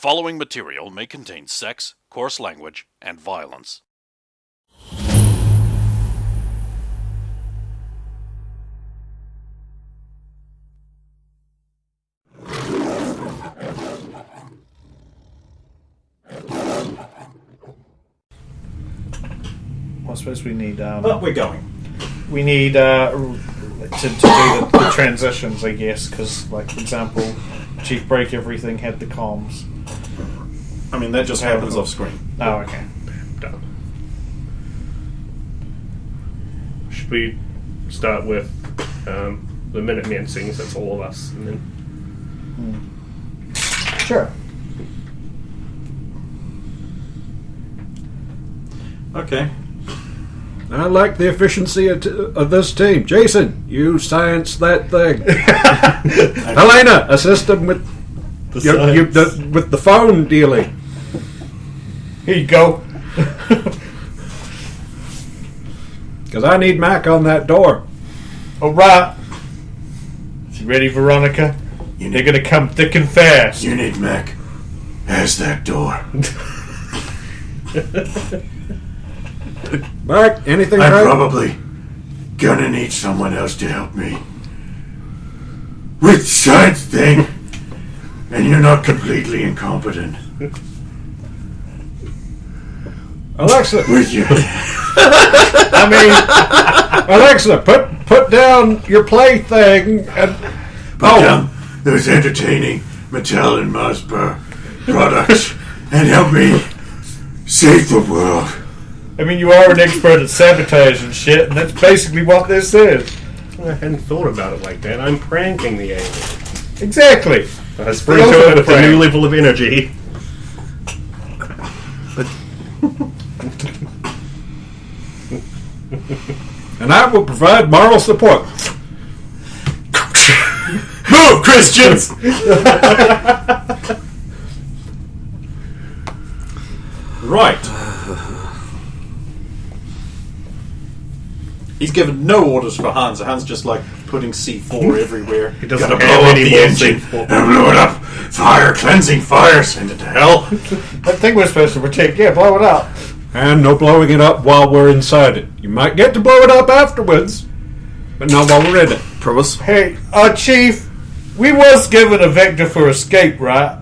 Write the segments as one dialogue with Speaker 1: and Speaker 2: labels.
Speaker 1: following material may contain sex, coarse language, and violence.
Speaker 2: I suppose we need...
Speaker 3: but we're going.
Speaker 2: We need to do the transitions, I guess, because, like, for example, Chief Break Everything had the comms.
Speaker 3: I mean, that just happens off screen.
Speaker 2: Oh, okay.
Speaker 4: Done. Should we start with the Minutemen scenes? That's all of us, and then
Speaker 2: Sure.
Speaker 3: Okay.
Speaker 5: I like the efficiency of this team. Jason, you science that thing. Helena, assist them with with the phone dealing.
Speaker 2: Here you go.
Speaker 5: Because I need Mac on that door.
Speaker 2: All right. You ready, Veronica? They're going to come thick and fast.
Speaker 3: You need Mac. As that door.
Speaker 5: Mac, anything
Speaker 3: I'm
Speaker 5: right?
Speaker 3: probably gonna need someone else to help me. With science thing. And you're not completely incompetent.
Speaker 5: Alexa.
Speaker 3: With you.
Speaker 5: I mean, Alexa, put down your plaything and...
Speaker 3: Put down those entertaining Mattel and Masper products and help me save the world.
Speaker 2: I mean, you are an expert at sabotage and shit, and that's basically what this is.
Speaker 4: I hadn't thought about it like that. I'm pranking the alien.
Speaker 2: Exactly.
Speaker 4: I spring to it with a new level of energy.
Speaker 5: And I will provide moral support.
Speaker 3: Move, Christians! Right. He's given no orders for Hans. Hans just like putting C4 everywhere.
Speaker 4: He doesn't
Speaker 3: Gotta
Speaker 4: have
Speaker 3: blow up
Speaker 4: any
Speaker 3: the
Speaker 4: more
Speaker 3: engine
Speaker 4: C4.
Speaker 3: and blow it up. Fire, cleansing fire, send it to hell.
Speaker 2: That thing we're supposed to protect, yeah, blow it up.
Speaker 5: And no blowing it up while we're inside it. You might get to blow it up afterwards, but not while we're in it.
Speaker 6: Promise?
Speaker 2: Hey, Chief, we was given a vector for escape, right?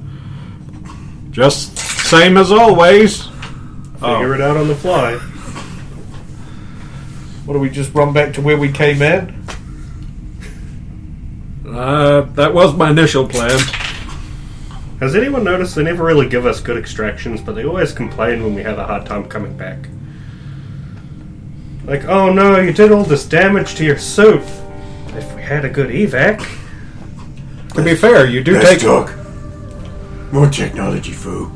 Speaker 5: Just same as always.
Speaker 4: Figure it out on the fly.
Speaker 2: What do we just run back to where we came in?
Speaker 5: That was my initial plan.
Speaker 4: Has anyone noticed they never really give us good extractions, but they always complain when we have a hard time coming back? Like, oh no, you did all this damage to your suit. If we had a good evac...
Speaker 5: To be fair, you do
Speaker 3: Let's
Speaker 5: take...
Speaker 3: talk. More technology, foo.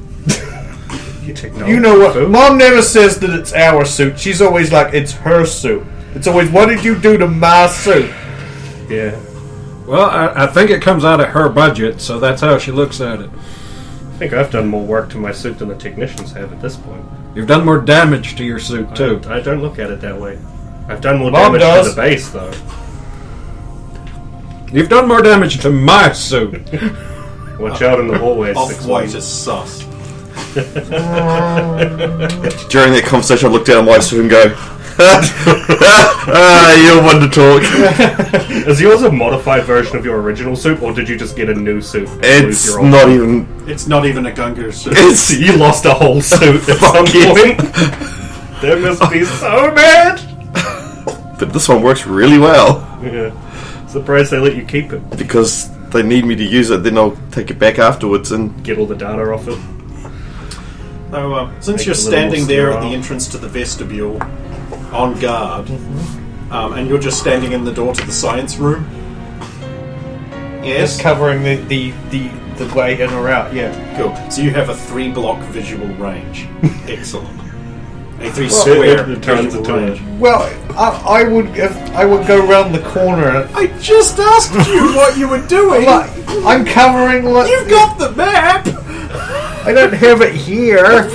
Speaker 2: You know what? Mom never says that it's our suit. She's always like, it's her suit. It's always, what did you do to my suit?
Speaker 4: Yeah.
Speaker 5: Well, I think it comes out of her budget, so that's how she looks at it.
Speaker 4: I think I've done more work to my suit than the technicians have at this point.
Speaker 5: You've done more damage to your suit, too.
Speaker 4: I don't look at it that way. I've done more
Speaker 2: Mom
Speaker 4: damage
Speaker 2: does.
Speaker 4: to the base, though.
Speaker 5: You've done more damage to my suit.
Speaker 4: Watch out in the hallways.
Speaker 3: Off-white is sus.
Speaker 6: During that conversation, I looked down at my suit and go, you're one to talk.
Speaker 4: Is yours a modified version of your original suit, or did you just get a new suit?
Speaker 6: It's not even...
Speaker 3: It's not even a Gunga suit.
Speaker 6: It's...
Speaker 4: You lost a whole suit at some point. That must be so bad.
Speaker 6: But this one works really well.
Speaker 4: Yeah. Surprised they let you keep it.
Speaker 6: Because they need me to use it, then I'll take it back afterwards and...
Speaker 4: Get all the data off it.
Speaker 3: So, since
Speaker 4: Make
Speaker 3: you're
Speaker 4: it a little
Speaker 3: standing
Speaker 4: more
Speaker 3: there at
Speaker 4: sterile.
Speaker 3: the entrance to the vestibule, on guard, and you're just standing in the door to the science room. Yes.
Speaker 2: Just covering the way in or out, yeah.
Speaker 3: Cool. So you have a 3-block visual range. Excellent. A 3 square
Speaker 4: it turns
Speaker 3: visual
Speaker 4: into
Speaker 3: range.
Speaker 2: Well, I would go around the corner.
Speaker 3: I just asked you what you were doing.
Speaker 2: I'm covering.
Speaker 3: You've got the map.
Speaker 2: I don't have it here.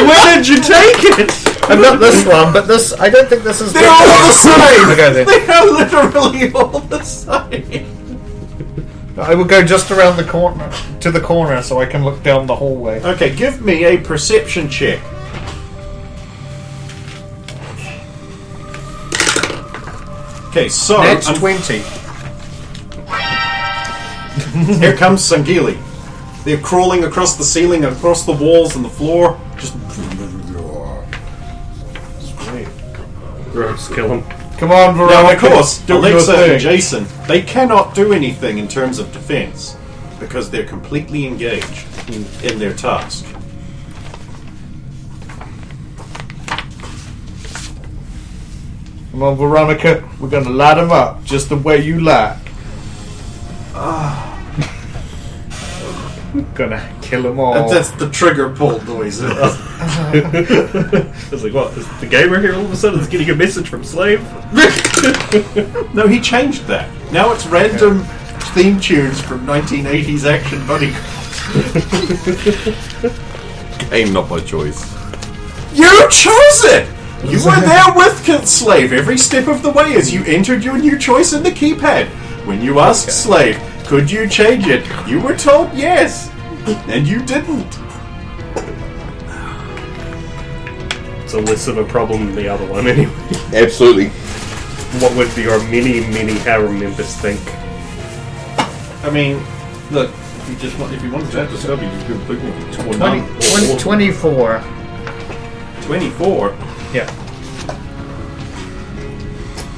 Speaker 3: Where did you take it?
Speaker 2: I've got this one, but this. I don't think this is.
Speaker 3: They're all the same.
Speaker 2: Okay, then.
Speaker 3: They are literally all the same.
Speaker 2: I will go just around the corner to the corner so I can look down the hallway.
Speaker 7: Okay, give me a perception check. Okay, so
Speaker 2: That's 20.
Speaker 7: here comes Sangili. They're crawling across the ceiling, across the walls and the floor. Just
Speaker 4: Gross, kill him.
Speaker 2: Come on, Veronica.
Speaker 7: now, of course,
Speaker 2: do your
Speaker 7: Alexa
Speaker 2: thing.
Speaker 7: and Jason, they cannot do anything in terms of defense because they're completely engaged in their task.
Speaker 2: Come on, Veronica. We're gonna light them up just the way you like. Gonna kill them all.
Speaker 7: That's the trigger pull noise.
Speaker 4: I was like, what? Is the gamer here all of a sudden is getting a message from Slave?
Speaker 7: No, he changed that. Now it's random theme tunes from 1980s action buddy.
Speaker 6: Game not by choice.
Speaker 7: You chose it! You were there with Slave every step of the way as you entered your new choice in the keypad. When you asked Slave, could you change it? You were told yes. And you didn't.
Speaker 4: It's a less of a problem than the other one anyway.
Speaker 6: Absolutely.
Speaker 4: What would your many harem members think?
Speaker 7: I mean, look, if you wanted to have the sub, you could put
Speaker 2: 24.
Speaker 7: 24?
Speaker 2: Yeah.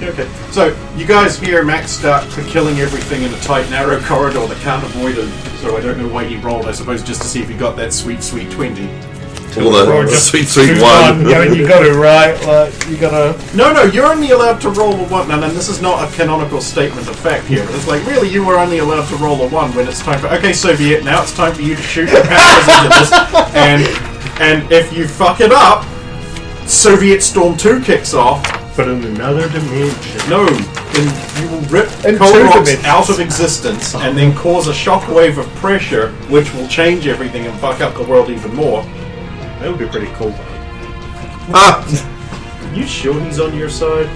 Speaker 7: Okay, so you guys hear Max start killing everything in a tight, narrow corridor that can't avoid him. So I don't know why he rolled. I suppose just to see if he got that sweet 20.
Speaker 6: Well, the sweet one.
Speaker 2: Yeah, you got it right. Like you gotta.
Speaker 7: No, you're only allowed to roll a 1. And this is not a canonical statement of fact here. It's like, really, you were only allowed to roll a 1 when it's time for... Okay, Soviet, now it's time for you to shoot your powers into this. And if you fuck it up, Soviet Storm 2 kicks off.
Speaker 4: But in another dimension.
Speaker 7: No, then you will rip
Speaker 2: In
Speaker 7: cold
Speaker 2: two
Speaker 7: rocks
Speaker 2: dimensions.
Speaker 7: out of existence and then cause a shockwave of pressure which will change everything and fuck up the world even more.
Speaker 4: That would be pretty cool.
Speaker 6: Ah!
Speaker 7: Are you sure he's on your side?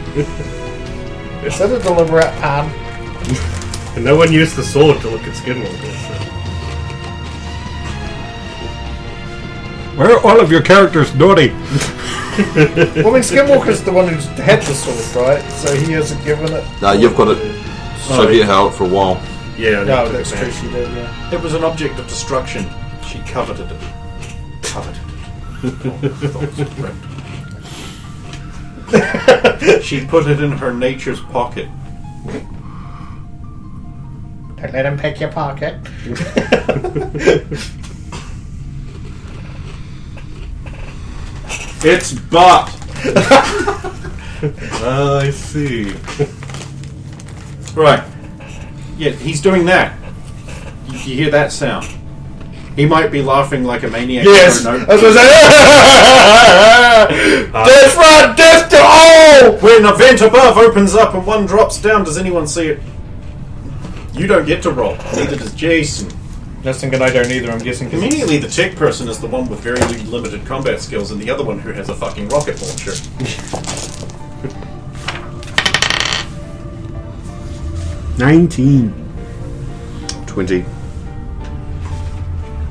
Speaker 2: Is that a deliberate pan?
Speaker 4: And no one used the sword to look at Skinwalker.
Speaker 5: Where are all of your characters naughty?
Speaker 2: Well, I mean, Skinwalker's the one who's had the sword, right? So he hasn't given it.
Speaker 6: Nah, you've got it. Soviet held it for a while.
Speaker 4: Yeah, I
Speaker 2: No,
Speaker 4: need to
Speaker 2: that's
Speaker 4: look
Speaker 2: true.
Speaker 4: back.
Speaker 2: She did. Yeah.
Speaker 7: It was an object of destruction. She coveted it. She put it in her nature's pocket.
Speaker 2: Don't let him pick your pocket.
Speaker 7: It's butt.
Speaker 4: I see.
Speaker 7: Right. Yeah, he's doing that. You hear that sound? He might be laughing like a maniac.
Speaker 2: Yes.
Speaker 7: I don't
Speaker 2: I was
Speaker 7: know.
Speaker 2: gonna say, death right, death to all.
Speaker 7: When a vent above opens up and one drops down, does anyone see it? You don't get to roll. Neither does Jason.
Speaker 2: Justin and I don't either. I'm guessing.
Speaker 7: Immediately, the tech person is the one with very limited combat skills, and the other one who has a fucking rocket launcher.
Speaker 5: 19.
Speaker 6: 20.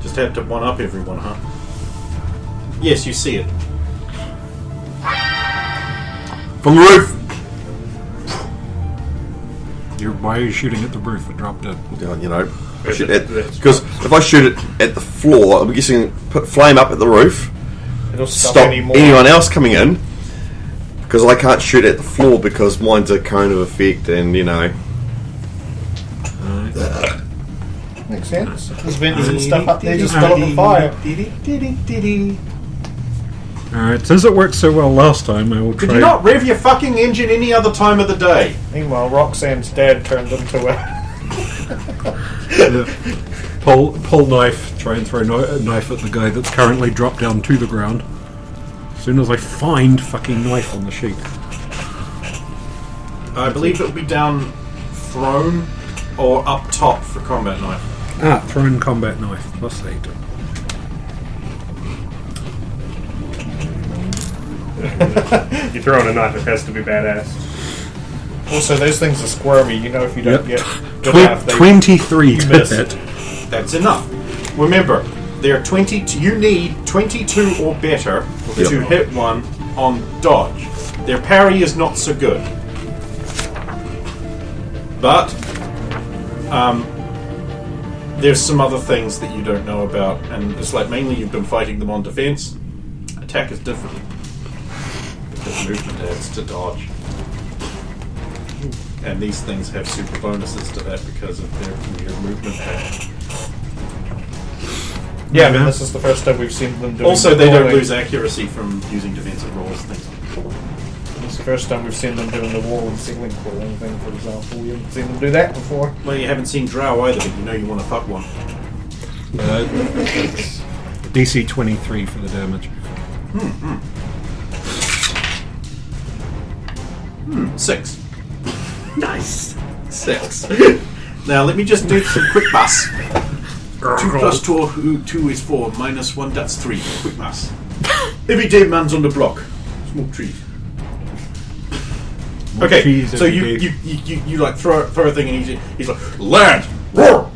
Speaker 7: Just had to one up everyone, huh? Yes, you see it.
Speaker 6: From the roof!
Speaker 5: Why are you shooting at the roof? It dropped it.
Speaker 6: You know, because if I shoot it at the floor, I'm guessing put flame up at the roof,
Speaker 2: It'll
Speaker 6: stop anyone else coming in, because I can't shoot at the floor because mine's a cone of effect, and you know.
Speaker 2: Makes sense. There's vents and stuff up there. Just fill up the fire.
Speaker 5: Alright, since it worked so well last time, I will try.
Speaker 7: Could you not rev your fucking engine any other time of the day?
Speaker 2: Meanwhile, Roxanne's dad turned into a.
Speaker 5: pull knife, try and throw a knife at the guy that's currently dropped down to the ground. As soon as I find fucking knife on the sheet.
Speaker 7: I believe it'll be down thrown or up top for combat knife.
Speaker 5: Ah, thrown combat knife, +8.
Speaker 4: You throw in a knife, it has to be badass.
Speaker 2: Also, those things are squirmy. You know, if you don't get good
Speaker 5: Twen-
Speaker 2: enough,
Speaker 5: 23
Speaker 2: you
Speaker 5: to
Speaker 2: miss.
Speaker 5: hit.
Speaker 7: That's enough. Remember, there are 20. You need 22 or better to hit one on dodge. Their parry is not so good, but there's some other things that you don't know about, and it's like mainly you've been fighting them on defense. Attack is different because movement adds to dodge, and these things have super bonuses to that because of their mere movement pattern.
Speaker 2: Yeah, I mean, this is the first time we've seen them doing.
Speaker 7: Also, they don't
Speaker 2: rolling.
Speaker 7: lose accuracy from using defensive rolls. Things.
Speaker 2: It's the first time we've seen them doing the wall and ceiling crawling thing, for example. We haven't seen them do that before.
Speaker 7: Well, you haven't seen Drow either, but you know you want to fuck one.
Speaker 5: It's DC 23 for the damage.
Speaker 7: 6. Nice. 6. Now let me just do some quick maths. 2 plus 2 is 4. Minus 1, that's 3. Quick maths. Every day man's on the block. Smoke trees. Okay,
Speaker 5: trees
Speaker 7: so
Speaker 5: every
Speaker 7: you like throw a thing and he's like, land! Roar!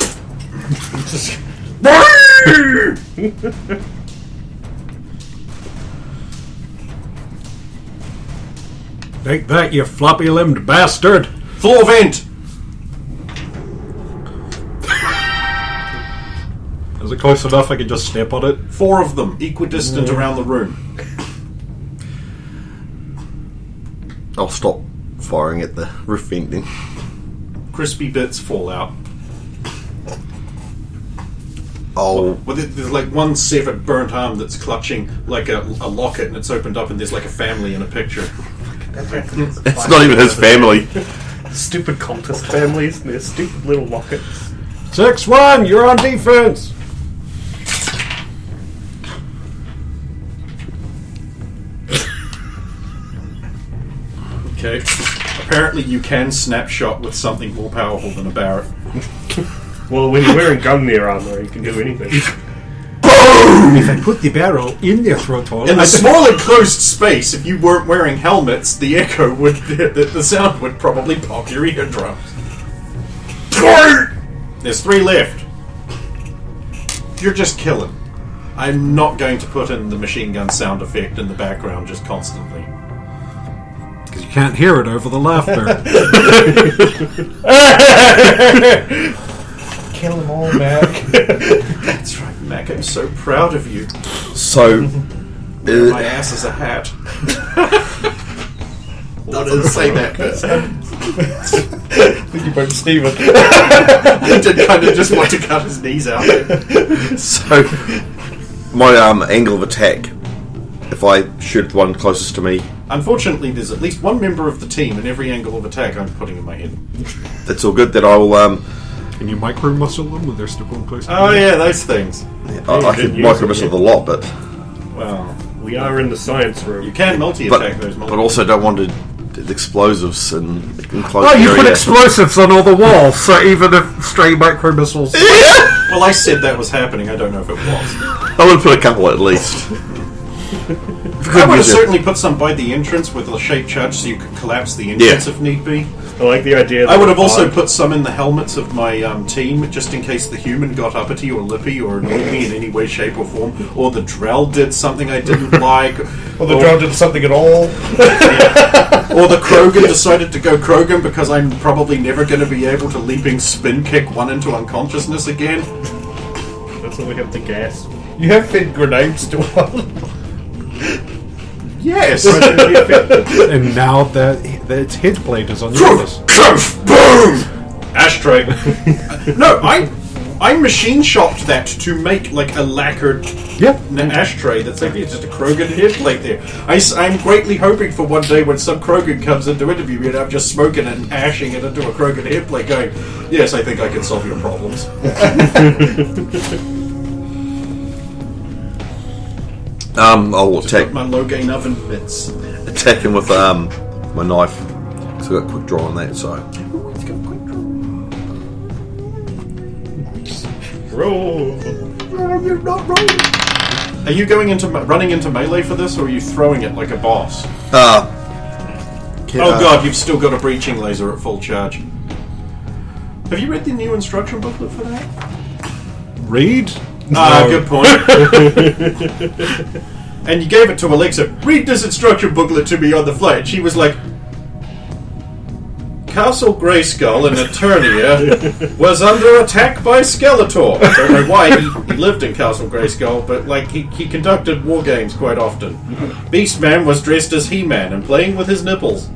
Speaker 7: Just,
Speaker 5: Take that, you floppy-limbed bastard!
Speaker 7: floor vent!
Speaker 5: Is it close enough I can just step on it?
Speaker 7: 4 of them, equidistant around the room.
Speaker 6: I'll stop firing at the roof venting.
Speaker 7: Crispy bits fall out.
Speaker 6: Oh,
Speaker 7: Well, there's like one severed burnt arm that's clutching like a locket, and it's opened up, and there's like a family in a picture.
Speaker 6: it's not even his family.
Speaker 4: Stupid cultist families and their stupid little lockets.
Speaker 5: 6-1, you're on defense!
Speaker 7: Okay. Apparently, you can snapshot with something more powerful than a Barrett.
Speaker 4: Well, when you're wearing Gungnir armor, you can do anything.
Speaker 5: If I put the barrel in their throat hole...
Speaker 7: In the small enclosed space, if you weren't wearing helmets, the echo would, the sound would probably pop your eardrums. There's 3 left. You're just killing. I'm not going to put in the machine gun sound effect in the background just constantly.
Speaker 5: Because you can't hear it over the laughter.
Speaker 2: Kill them all, Mac.
Speaker 7: That's right, Mac. I'm so proud of you.
Speaker 6: So,
Speaker 7: My ass is a hat. Doesn't say that.
Speaker 2: I think you both Steven.
Speaker 7: He did kind of just want to cut his knees out.
Speaker 6: so my angle of attack. If I shoot the one closest to me,
Speaker 7: Unfortunately, there's at least one member of the team in every angle of attack I'm putting in my head.
Speaker 6: that's all good. That I will.
Speaker 5: Can you micro-muscle them when they're still going close to
Speaker 7: Oh
Speaker 5: you?
Speaker 7: yeah, those things.
Speaker 6: I could micro missile the lot, but
Speaker 7: Well,
Speaker 4: We are in the science room.
Speaker 7: you can multi-attack those.
Speaker 6: but also don't want to explosives in close
Speaker 5: Oh, you
Speaker 6: area.
Speaker 5: put explosives on all the walls, so even if stray micro-missiles...
Speaker 7: Well, I said that was happening. I don't know if it was.
Speaker 6: I would put a couple at least.
Speaker 7: I would have certainly put some by the entrance with a shape charge so you could collapse the entrance if need be.
Speaker 4: I like the idea that
Speaker 7: I would have also put some in the helmets of my team, just in case the human got uppity or lippy or annoyed me in any way, shape, or form, or the Drell did something I didn't like,
Speaker 2: Or the drone did something at all.
Speaker 7: or the Krogan decided to go Krogan because I'm probably never going to be able to leaping spin kick one into unconsciousness again.
Speaker 4: That's what we have to gas.
Speaker 2: You have fed grenades to one.
Speaker 7: Yes!
Speaker 5: And now that its head blade is on yours.
Speaker 7: Boom! Ashtray. No, I machine shopped that to make like a lacquered ashtray that's like just a Krogan head plate there. I'm greatly hoping for one day when some Krogan comes in to interview me and I'm just smoking it and ashing it into a Krogan head plate going, yes, I think I can solve your problems.
Speaker 6: I'll attack
Speaker 7: My low gain oven bits.
Speaker 6: him with my knife. So I've got a quick draw on that. So
Speaker 4: Roll.
Speaker 7: Are you going into running into melee for this, or are you throwing it like a boss? Oh god, you've still got a breaching laser at full charge. Have you read the new instruction booklet for that?
Speaker 5: Read?
Speaker 7: Good point. And you gave it to Alexa. Read this instruction booklet to me on the flight. And she was like, Castle Grayskull in Eternia was under attack by Skeletor. I don't know why he lived in Castle Grayskull, but like he conducted war games quite often. Beastman was dressed as He-Man and playing with his nipples.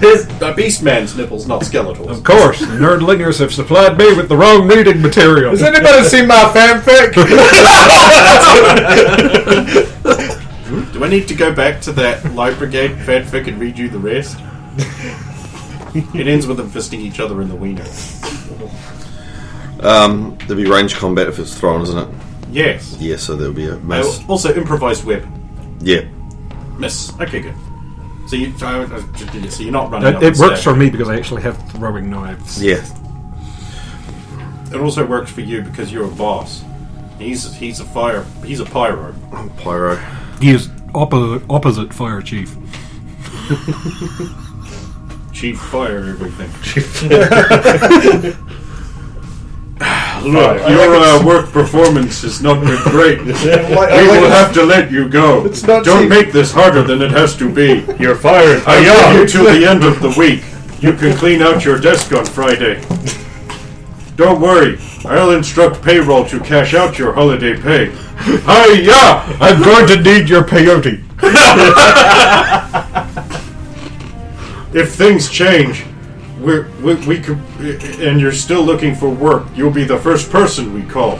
Speaker 7: Beastman's nipples, not Skeletor's.
Speaker 5: Of course, the nerdlingers have supplied me with the wrong reading material.
Speaker 2: Has anybody seen my fanfic?
Speaker 7: Do I need to go back to that Light Brigade fanfic and read you the rest? It ends with them fisting each other in the wiener.
Speaker 6: There'll be range combat if it's thrown, isn't it?
Speaker 7: Yes.
Speaker 6: Yeah, so there'll be a miss.
Speaker 7: Also, improvised whip.
Speaker 6: Yeah.
Speaker 7: Miss. Okay, good. So you're not running up
Speaker 5: It
Speaker 7: and
Speaker 5: works
Speaker 7: stabbing.
Speaker 5: for me because I actually have throwing knives.
Speaker 6: Yeah.
Speaker 7: It also works for you because you're a boss. He's a pyro.
Speaker 6: I'm pyro.
Speaker 5: He is opposite Fire Chief.
Speaker 7: Chief fire everything.
Speaker 3: Look, your work performance has not been great. We will have to let you go. Don't make this harder than it has to be.
Speaker 4: You're fired.
Speaker 3: I give you till the end of the week. You can clean out your desk on Friday. Don't worry, I'll instruct payroll to cash out your holiday pay. Hi-ya!
Speaker 5: I'm going to need your peyote.
Speaker 3: If things change, we could, and you're still looking for work, you'll be the first person we call.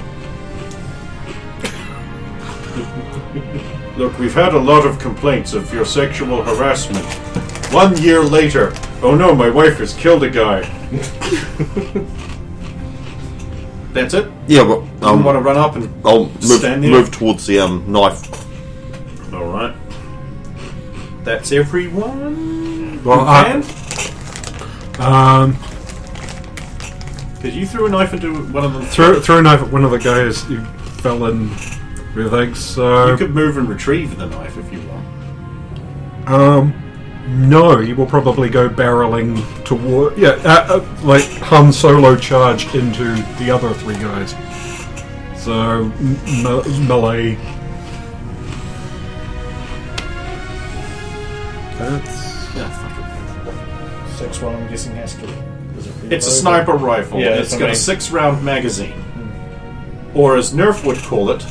Speaker 3: Look, we've had a lot of complaints of your sexual harassment. 1 year later, oh no, my wife has killed a guy.
Speaker 7: That's it?
Speaker 6: Yeah, but
Speaker 7: You want to run up and
Speaker 6: I'll
Speaker 7: stand there?
Speaker 6: move towards the knife.
Speaker 7: Alright. That's everyone?
Speaker 5: Well,
Speaker 7: Because you threw a knife into one of them.
Speaker 5: threw a knife at one of the guys who fell in with eggs. So
Speaker 7: You could move and retrieve the knife if you want.
Speaker 5: no, you will probably go barreling toward like Han Solo charge into the other three guys. So melee. That's
Speaker 7: Yeah, fuck it.
Speaker 2: 6-1, I'm guessing, has to.
Speaker 7: It's a sniper rifle.
Speaker 2: Yeah,
Speaker 7: It's
Speaker 2: that's
Speaker 7: got a
Speaker 2: what I
Speaker 7: 6-round magazine. Or as Nerf would call it,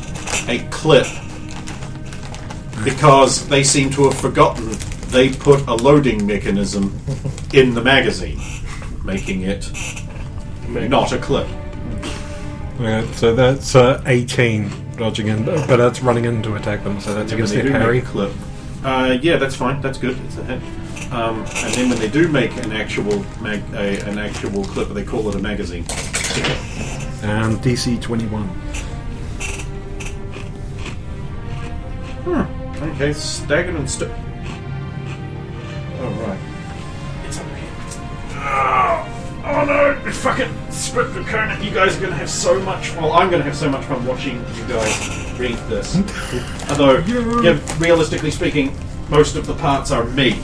Speaker 7: a clip. Because they seem to have forgotten they put a loading mechanism in the magazine, making it not a clip.
Speaker 5: okay, so that's 18 dodging in, but that's running in to attack them. So that's
Speaker 7: And when
Speaker 5: against
Speaker 7: they
Speaker 5: their
Speaker 7: do
Speaker 5: parry.
Speaker 7: make a clip. Yeah, that's fine. That's good. It's a hit. And then when they do make an actual clip, they call it a magazine.
Speaker 5: And DC 21.
Speaker 7: Okay, staggered and oh, right. It's over here. Oh no! Fucking split the current. You guys are going to have so much. Well, I'm going to have so much fun watching you guys read this. Although, yeah, realistically speaking, most of the parts are me.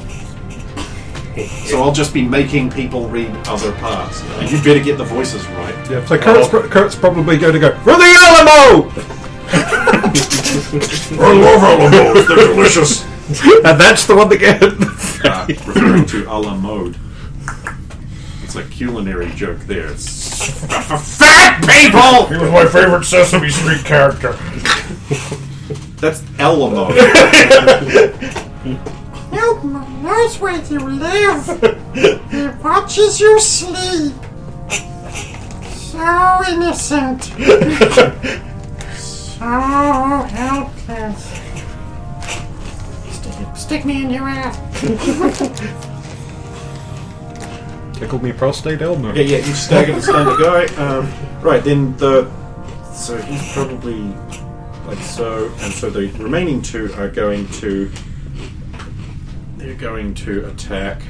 Speaker 7: So I'll just be making people read other parts. And you better get the voices right.
Speaker 5: Yeah, so Kurt's probably going to go for the Alamo,
Speaker 3: I love Alamos, they're delicious.
Speaker 5: and that's the one that gets.
Speaker 7: Referring to a la mode. It's a culinary joke there. It's for fat people!
Speaker 2: He was my favorite Sesame Street character.
Speaker 7: That's Alamo.
Speaker 8: Help knows where you live. He watches you sleep. So innocent. So helpless. Stick me in your ass.
Speaker 5: Tickle me prostate Elmo.
Speaker 7: Yeah, you staggered and stunned the guy. Right, then so he's probably like so, and so the remaining two are going to. They're going to attack.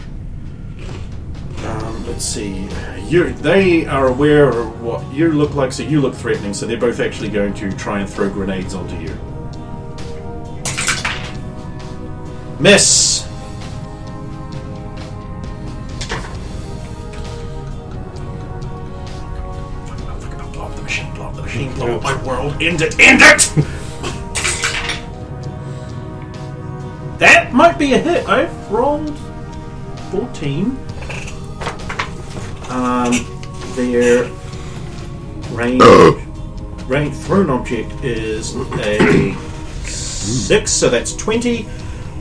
Speaker 7: Let's see. They are aware of what you look like, so you look threatening. So they're both actually going to try and throw grenades onto you. Miss. Blow up the machine, blow up the machine, blow up my world. End it, end it! That might be a hit. I've rolled 14. Their range thrown object is a 6, so that's 20.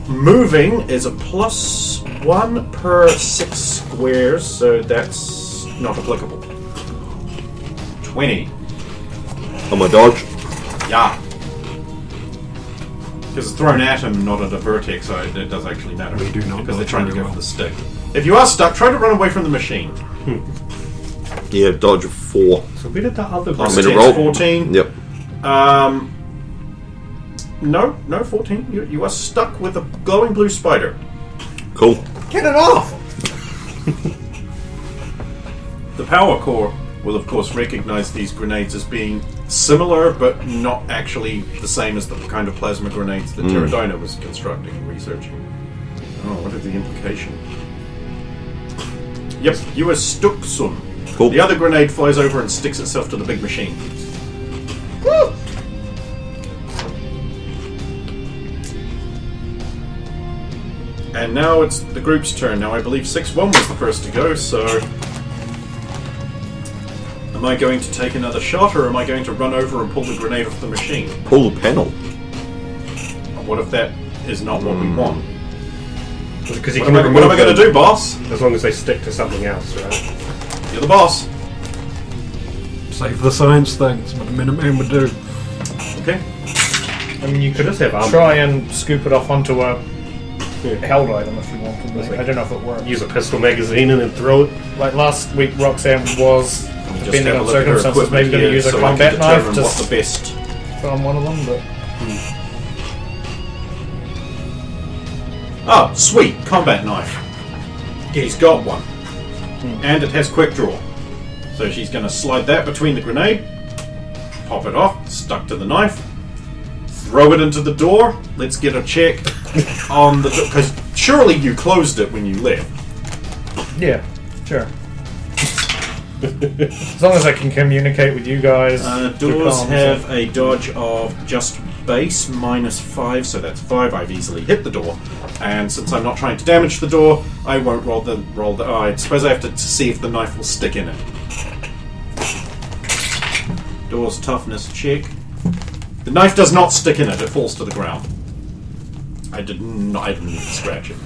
Speaker 7: Moving is a +1 per 6 squares, so that's not applicable. 20.
Speaker 6: On my dodge.
Speaker 7: Yeah. Because it's thrown at him, not at a vertex, so it does actually matter.
Speaker 5: We do not
Speaker 7: because they're
Speaker 5: dodge
Speaker 7: trying to
Speaker 5: very
Speaker 7: go
Speaker 5: well.
Speaker 7: for the stick. If you are stuck, try to run away from the machine.
Speaker 6: Yeah, dodge of 4.
Speaker 4: So we did that other
Speaker 7: Plus
Speaker 6: I'm
Speaker 7: 10
Speaker 6: gonna roll.
Speaker 7: 14.
Speaker 6: Yep.
Speaker 7: No, 14. You are stuck with a glowing blue spider.
Speaker 6: Cool.
Speaker 2: Get it off!
Speaker 7: The power core will, of course, recognize these grenades as being similar, but not actually the same as the kind of plasma grenades that Pterodina was constructing and researching. Oh, what is the implication? Yep, you are stuck, son.
Speaker 6: Cool.
Speaker 7: The other grenade flies over and sticks itself to the big machine.
Speaker 2: Woo!
Speaker 7: And now it's the group's turn. Now I believe 6-1 was the first to go, so... Am I going to take another shot, or am I going to run over and pull the grenade off the machine?
Speaker 6: Pull the panel.
Speaker 7: What if that is not what we want?
Speaker 4: Because you
Speaker 7: What
Speaker 4: can
Speaker 7: am I going to
Speaker 4: remove
Speaker 7: do, boss?
Speaker 4: them as long as they stick to something else, right?
Speaker 7: You're the boss.
Speaker 5: Save the science things, what a Minuteman would do.
Speaker 7: Okay.
Speaker 2: I mean, you could
Speaker 4: Just have armor.
Speaker 2: try and scoop it off onto a held item if you wanted. Like, I don't know if it works.
Speaker 4: Use a pistol magazine and then throw it.
Speaker 2: Like last week, Roxanne was,
Speaker 7: Just
Speaker 2: depending
Speaker 7: have a
Speaker 2: on
Speaker 7: look at her
Speaker 2: circumstances, maybe
Speaker 7: equipment
Speaker 2: going to
Speaker 7: here
Speaker 2: use a
Speaker 7: so I can
Speaker 2: combat knife
Speaker 7: determine
Speaker 2: to
Speaker 7: what the best.
Speaker 2: on one of them, but
Speaker 7: Oh, sweet! Combat knife. He's got one. And it has quick draw. So she's going to slide that between the grenade, pop it off, stuck to the knife, throw it into the door. Let's get a check on the door. Because surely you closed it when you left.
Speaker 2: yeah, sure. As long as I can communicate with you guys. through
Speaker 7: Doors
Speaker 2: comms,
Speaker 7: have a dodge of just base -5, so that's 5. I've easily hit the door, and since I'm not trying to damage the door, I won't roll the. Oh, I suppose I have to see if the knife will stick in it. Door's toughness check. The knife does not stick in it; it falls to the ground. I didn't even scratch it.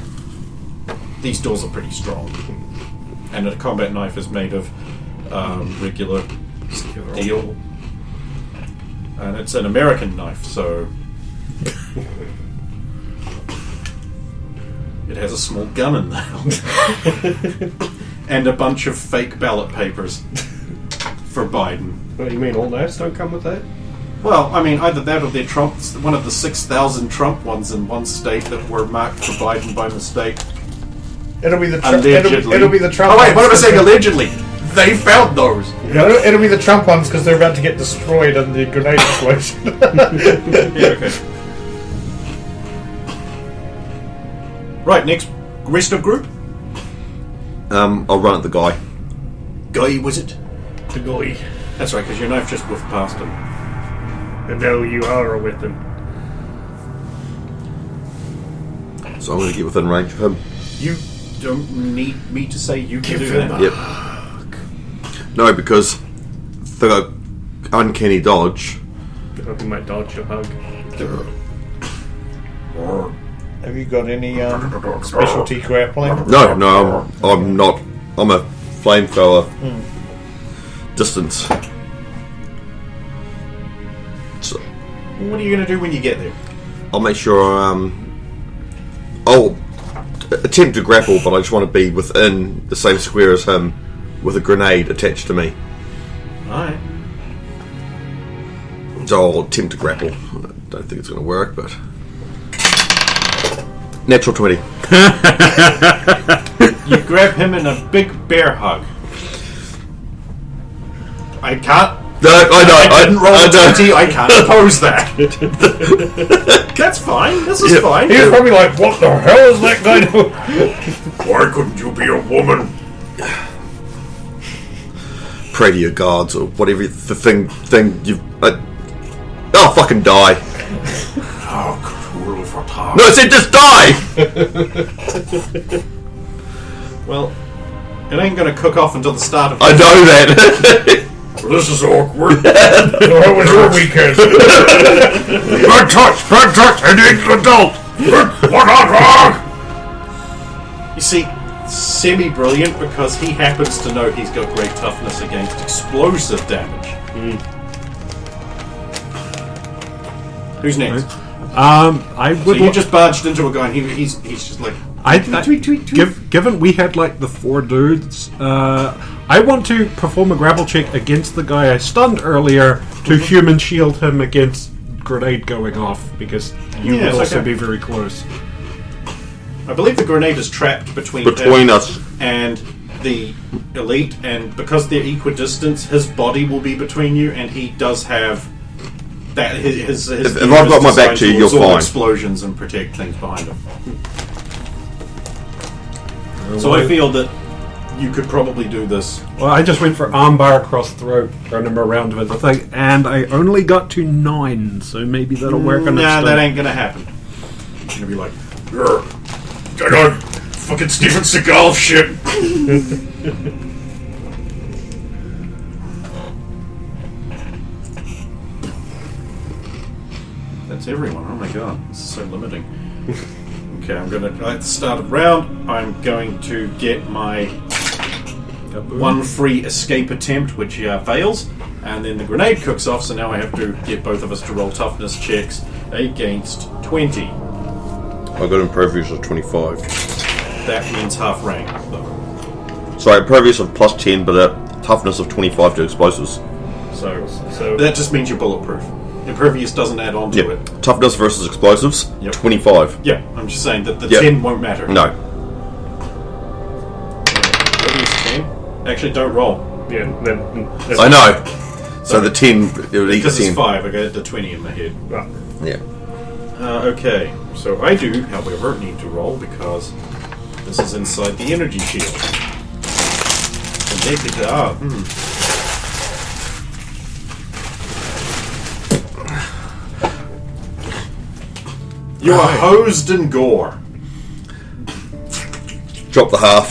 Speaker 7: These doors are pretty strong, and a combat knife is made of regular steel. And it's an American knife, so it has a small gun in there. And a bunch of fake ballot papers for Biden.
Speaker 4: What, you mean all knives don't come with that?
Speaker 7: Well, I mean, either that or they're Trump, one of the 6,000 Trump ones in one state that were marked for Biden by mistake.
Speaker 2: It'll be the
Speaker 7: Allegedly.
Speaker 2: it'll be the Trump.
Speaker 7: Oh wait, what am I
Speaker 2: ones
Speaker 7: saying? Allegedly, they found those.
Speaker 2: It'll be the Trump ones because they're about to get destroyed in the grenade explosion.
Speaker 7: Yeah, okay. Right, next rest of group.
Speaker 6: I'll run at the guy.
Speaker 7: Guy, was it?
Speaker 4: The guy.
Speaker 7: That's right, because your knife just whiffed past him.
Speaker 4: And now you are with them.
Speaker 6: So I'm going to get within range of him.
Speaker 7: You don't need me to say you can do that.
Speaker 6: Yep. No, because the uncanny dodge.
Speaker 4: I hope you might dodge your hug.
Speaker 2: Have you got any specialty grappling?
Speaker 6: No, I'm not. I'm a flamethrower. Distance. So
Speaker 7: What are you going to do when you get there?
Speaker 6: I'll make sure. I'll attempt to grapple, but I just want to be within the same square as him, with a grenade attached to me.
Speaker 7: Alright.
Speaker 6: So I'll attempt to grapple. I don't think it's going to work, but natural 20.
Speaker 7: You grab him in a big bear hug. I can't
Speaker 6: No, I know.
Speaker 7: I didn't roll
Speaker 6: I
Speaker 7: a
Speaker 6: know.
Speaker 7: 20, I can't oppose that. That's fine, this is fine.
Speaker 2: He was probably like, what the hell is that guy doing?
Speaker 3: Why couldn't you be a woman?
Speaker 6: Pray to your gods or whatever the thing you've. Oh, fucking die!
Speaker 3: How cruel for time.
Speaker 6: No, I said just die.
Speaker 7: Well, it ain't gonna cook off until the start of
Speaker 6: I know that.
Speaker 3: This is awkward.
Speaker 2: How was your weekend?
Speaker 3: Bad touch, I need an adult. What wrong?
Speaker 7: You see, semi-brilliant because he happens to know he's got great toughness against explosive damage. Who's next?
Speaker 5: I
Speaker 7: So
Speaker 5: would.
Speaker 7: you just barged into a guy and he's just like...
Speaker 5: Given we had like the 4 dudes, I want to perform a grapple check against the guy I stunned earlier to human shield him against grenade going off because you
Speaker 7: Yes,
Speaker 5: will also
Speaker 7: okay.
Speaker 5: be very close.
Speaker 7: I believe the grenade is trapped between
Speaker 6: Between
Speaker 7: him
Speaker 6: us.
Speaker 7: and the elite, and because they're equidistant, his body will be between you, and he does have that. His
Speaker 6: If I've got my back to you, you're
Speaker 7: absorb
Speaker 6: fine.
Speaker 7: explosions and protect things behind him. So I feel that you could probably do this.
Speaker 5: Well, I just went for armbar across throat, run him around with the thing, and I only got to 9, so maybe that'll work on
Speaker 7: Nah,
Speaker 5: its
Speaker 7: that
Speaker 5: own.
Speaker 7: ain't gonna happen. You're gonna be like,
Speaker 3: Get on. Fucking Steven Seagal shit.
Speaker 7: that's everyone. Oh my god, this is so limiting. Okay, I'm gonna at the start of round. I'm going to get my one free escape attempt, which fails, and then the grenade cooks off. So now I have to get both of us to roll toughness checks against 20.
Speaker 6: I got impervious of 25.
Speaker 7: That means half rank, though.
Speaker 6: Sorry, impervious of plus 10, but a toughness of 25 to explosives.
Speaker 7: So
Speaker 4: So
Speaker 7: that just means you're bulletproof. Impervious doesn't add on to
Speaker 6: Yep.
Speaker 7: it.
Speaker 6: Toughness versus explosives,
Speaker 7: Yep.
Speaker 6: 25.
Speaker 7: Yeah, I'm just saying that the
Speaker 6: Yep.
Speaker 7: 10 won't matter.
Speaker 6: No.
Speaker 7: Impervious 10. Actually, don't roll.
Speaker 4: yeah, then
Speaker 6: I know. So the 10, it would equal
Speaker 7: Because
Speaker 6: 10.
Speaker 7: it's 5, I got the 20 in my head.
Speaker 4: well,
Speaker 6: Yeah.
Speaker 7: Okay, so I do, however, need to roll because this is inside the energy shield. You are hosed in gore.
Speaker 6: Drop the half.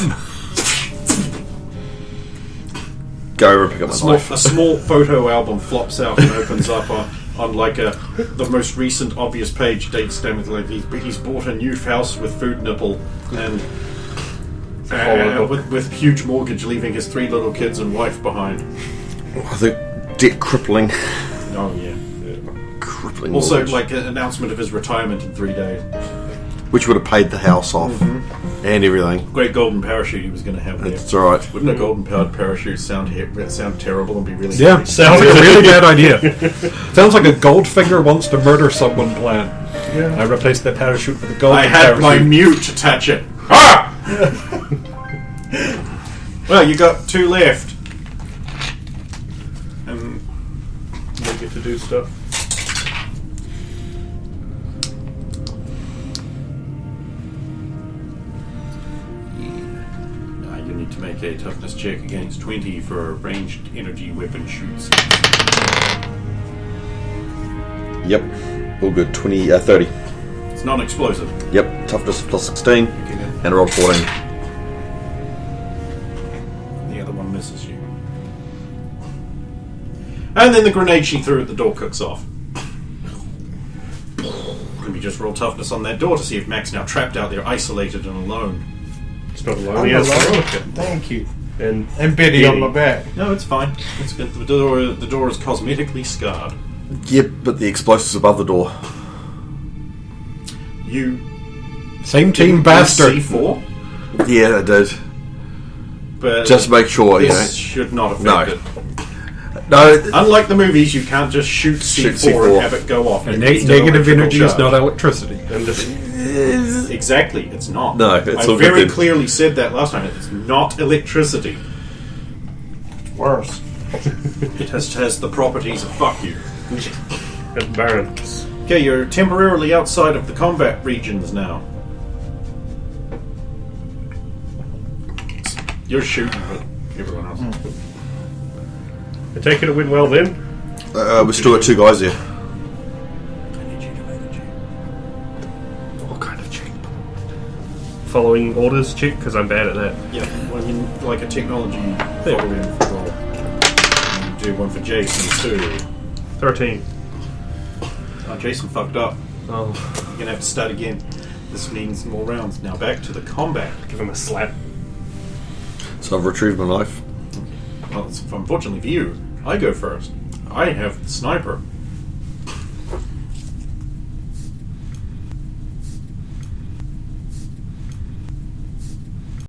Speaker 6: Go over and pick up my knife.
Speaker 7: A small photo album flops out and opens up on like the most recent obvious page. Date stamped with like he's bought a new house with food nipple and with huge mortgage, leaving his 3 little kids and wife behind.
Speaker 6: I think debt crippling.
Speaker 7: Oh yeah.
Speaker 6: Crippling.
Speaker 7: Also,
Speaker 6: mortgage.
Speaker 7: like an announcement of his retirement in 3 days.
Speaker 6: Which would have paid the house off. And everything.
Speaker 7: Great golden parachute he was going to have there.
Speaker 6: It's alright.
Speaker 7: Wouldn't a golden powered parachute sound terrible and be really
Speaker 5: Yeah,
Speaker 7: heavy?
Speaker 5: sounds like a really bad idea. Sounds like a Goldfinger wants to murder someone plan. Yeah. I replaced that parachute with a golden
Speaker 7: I had
Speaker 5: parachute.
Speaker 7: my mute attach it. Ah! Well, you got 2 left. And
Speaker 4: we get to do stuff.
Speaker 7: you need to make a toughness check against 20 for ranged energy weapon shoots.
Speaker 6: Yep. All good. 30.
Speaker 7: It's non-explosive.
Speaker 6: Yep. Toughness plus 16.
Speaker 7: Okay, then.
Speaker 6: And I rolled 14.
Speaker 7: The other one misses you. And then the grenade she threw at the door cooks off. Let me just roll toughness on that door to see if Mac's now trapped out there, isolated and alone.
Speaker 4: It's not alone. He has Veronica.
Speaker 2: Thank you.
Speaker 4: And
Speaker 2: Biddy on my back.
Speaker 7: No, it's fine. It's good. The door is cosmetically scarred.
Speaker 6: Yep, but the explosives above the door.
Speaker 7: You
Speaker 5: Same team
Speaker 7: didn't
Speaker 5: bastard.
Speaker 7: use C4,
Speaker 6: Yeah, I did.
Speaker 7: but
Speaker 6: Just make sure, you know.
Speaker 7: this should not affect
Speaker 6: No.
Speaker 7: it.
Speaker 6: No,
Speaker 7: Unlike the movies, you can't just shoot C4,
Speaker 6: Shoot C4.
Speaker 7: and have it go off.
Speaker 5: And
Speaker 7: It's still
Speaker 5: negative
Speaker 7: electrical
Speaker 5: energy is
Speaker 7: charge.
Speaker 5: not electricity.
Speaker 4: and just
Speaker 7: Exactly, it's not.
Speaker 6: No, it's
Speaker 7: I
Speaker 6: all good
Speaker 7: very
Speaker 6: then.
Speaker 7: clearly said that last time. It's not electricity.
Speaker 2: Worse.
Speaker 7: It has the properties of fuck you.
Speaker 4: It burns.
Speaker 7: Okay, you're temporarily outside of the combat regions now. You're shooting, but everyone else.
Speaker 4: I take it went well then?
Speaker 6: We still got 2 guys there.
Speaker 7: I need you to make a check.
Speaker 6: What kind of check?
Speaker 4: Following orders check, because I'm bad at that.
Speaker 7: Yeah, well, you like a technology following roll. And do one for Jason too.
Speaker 4: 13.
Speaker 7: Oh, Jason fucked up.
Speaker 4: Oh,
Speaker 7: You're gonna have to start again. This means more rounds. Now back to the combat.
Speaker 4: give him a slap.
Speaker 6: So I've retrieved my knife.
Speaker 7: Well, unfortunately for you, I go first. I have the sniper.